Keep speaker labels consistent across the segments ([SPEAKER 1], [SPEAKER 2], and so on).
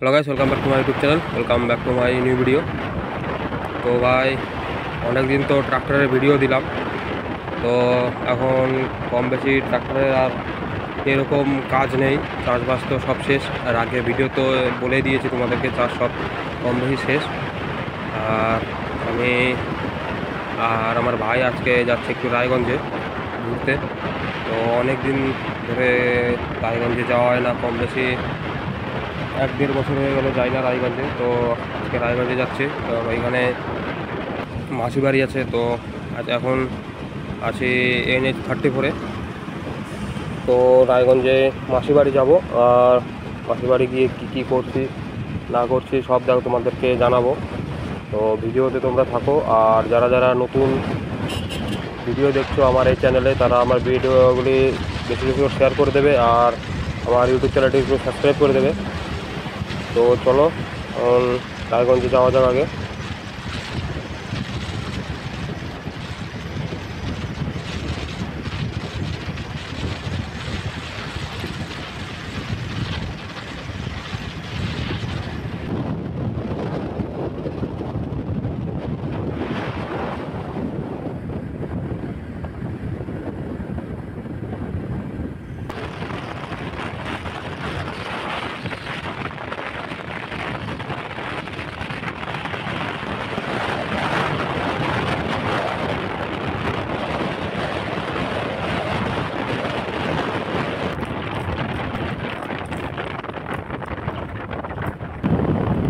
[SPEAKER 1] Hello guys, welcome back to my YouTube channel. Welcome back to my new video. তো ভাই অনেক দিন তো ট্রাক্টরের ভিডিও দিলাম, তো এখন কম বেশি ট্রাক্টরের আর এরকম কাজ নেই, চাষবাস তো সব শেষ। আর আগে ভিডিও তো বলে দিয়েছি তোমাদেরকে, চাষ সব কম বেশি শেষ। আর আমি আর আমার ভাই আজকে যাচ্ছে একটু রায়গঞ্জে ঘুরতে। তো অনেক দিন ধরে রায়গঞ্জে যাওয়া হয় না, কম বেশি 1-1.5 বছর হয়ে গেল যাই না রায়গঞ্জে। তো আজকে রায়গঞ্জে যাচ্ছি, তো এখানে মাসি বাড়ি আছে। তো এখন আছি NH-34-এ। তো রায়গঞ্জে মাসি বাড়ি যাবো, আর মাসি বাড়ি গিয়ে কী করছি না করছি সব তোমাদেরকে জানাবো। তো ভিডিওতে তোমরা থাকো, আর যারা যারা নতুন ভিডিও দেখছো আমার এই চ্যানেলে, তারা আমার ভিডিওগুলি বেশি বেশি করে শেয়ার করে দেবে, আর আমার ইউটিউব চ্যানেলটি একটু সাবস্ক্রাইব করে দেবে। তো চলো রায়গঞ্জে যাওয়া যাক আগে।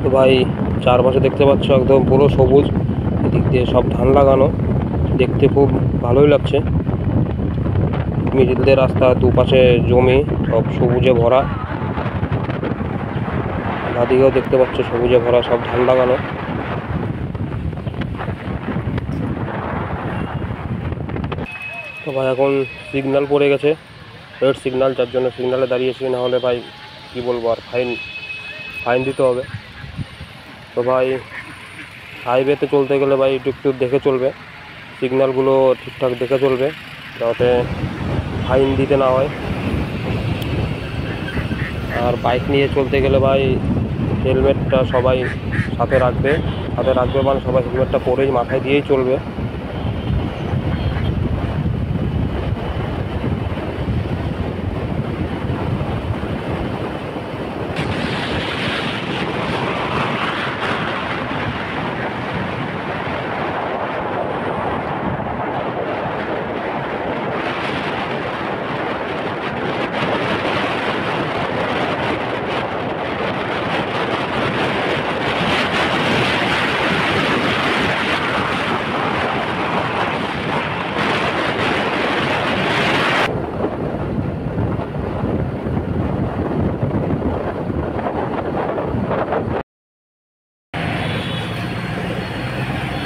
[SPEAKER 1] তো ভাই চারপাশে দেখতে পাচ্ছ একদম পুরো সবুজ, এদিক দিয়ে সব ধান লাগানো, দেখতে খুব ভালোই লাগছে। মিডিল দিয়ে রাস্তা, দুপাশে জমি, সব সবুজে ভরা। বাদিকেও দেখতে পাচ্ছ সবুজে ভরা, সব ধান লাগানো। তো ভাই এখন সিগন্যাল পড়ে গেছে, রেড সিগন্যাল, যার জন্য সিগন্যালে দাঁড়িয়েছি, না হলে ভাই কী বলবো, আর ফাইন দিতে হবে। তো ভাই হাইওয়েতে চলতে গেলে ভাই একটু দেখে চলবে, সিগন্যালগুলো ঠিকঠাক দেখে চলবে, যাতে ফাইন দিতে না হয়। আর বাইক নিয়ে চলতে গেলে ভাই হেলমেটটা সবাই সাথে রাখবে মানে সবাই হেলমেটটা পরেই মাথায় দিয়েই চলবে।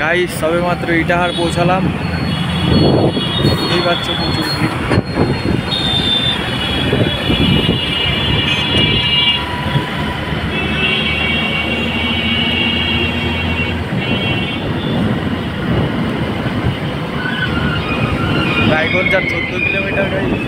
[SPEAKER 2] গাইস সবে মাত্র ইটাহার পৌঁছালাম, এই বাচ্চা প্রচুর ভিড়। রায়গঞ্জ আর 14 কিলোমিটার গাইস।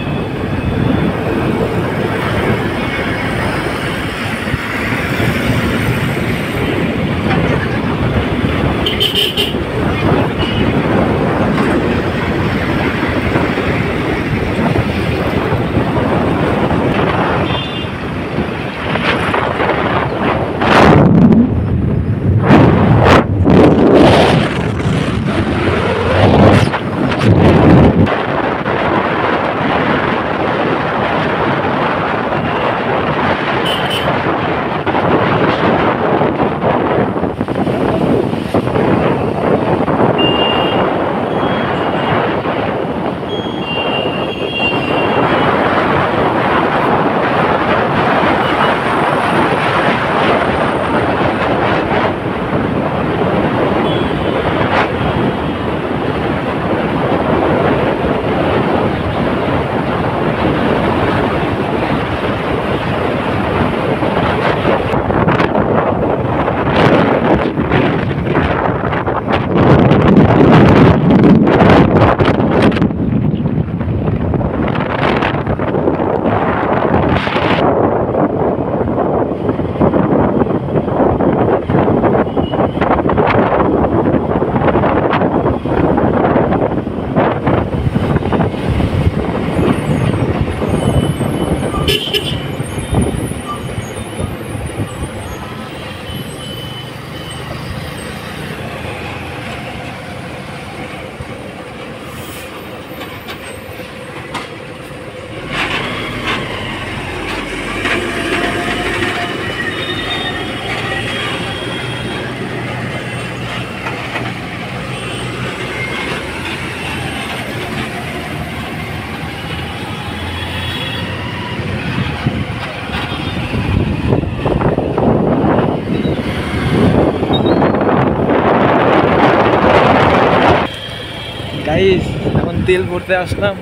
[SPEAKER 2] গাইস এখন তেল ভরতে আসলাম।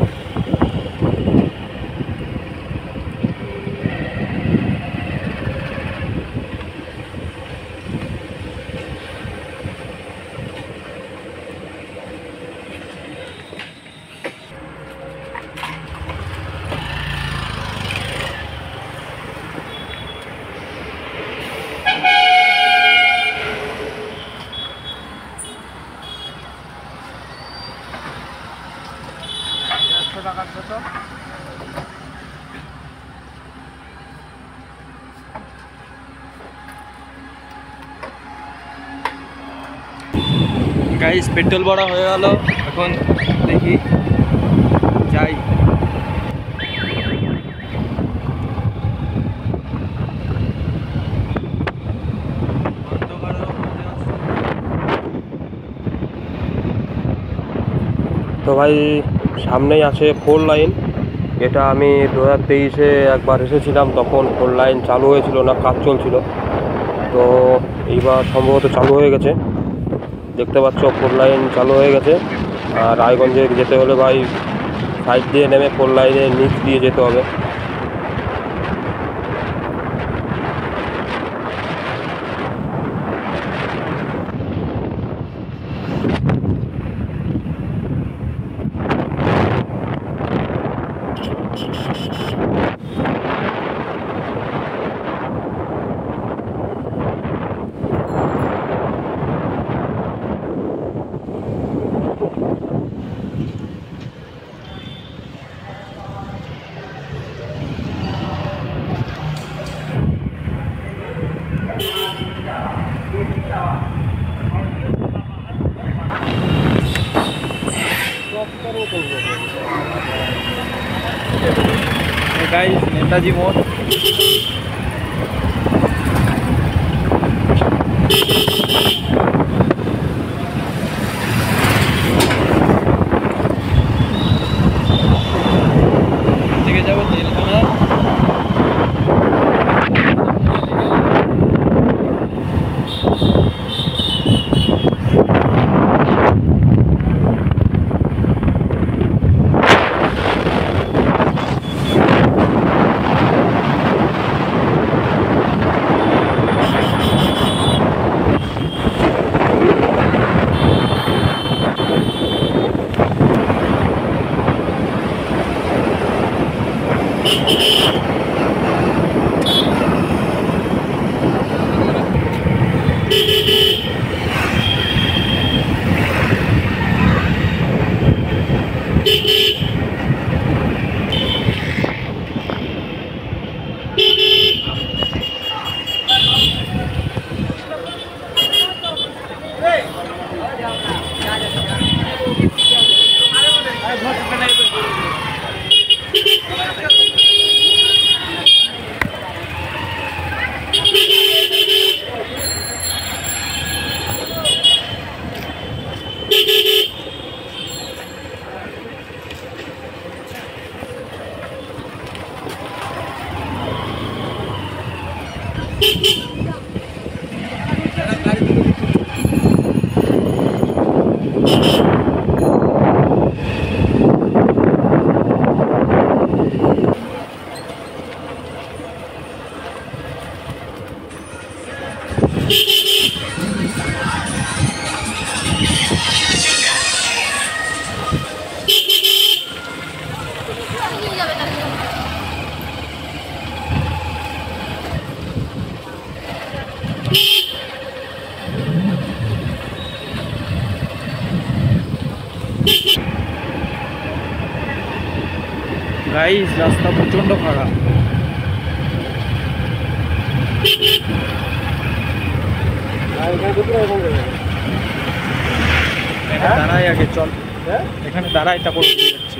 [SPEAKER 2] গাইস পেট্রোল ভরা হয়ে গেল, এখন দেখি যাই।
[SPEAKER 1] তো ভাই সামনেই আছে 4 লাইন। এটা আমি 2023-এ একবার এসেছিলাম, তখন 4 লাইন চালু হয়েছিল না, কাজ চলছিল। তো এইবার সম্ভবত চালু হয়ে গেছে, দেখতে পাচ্ছ 4 লাইন চালু হয়ে গেছে। আর রায়গঞ্জে যেতে হলে ভাই সাইড দিয়ে নেমে 4 লাইনের নিচ দিয়ে যেতে হবে।
[SPEAKER 2] গাইস নেতাজি মোড়। দিকে যাবো তেলখানা। গাইস রাস্তা প্রচন্ড খারাপ। দাঁড়াই আগে, চল এখানে দাঁড়াই, তারপর যাচ্ছি।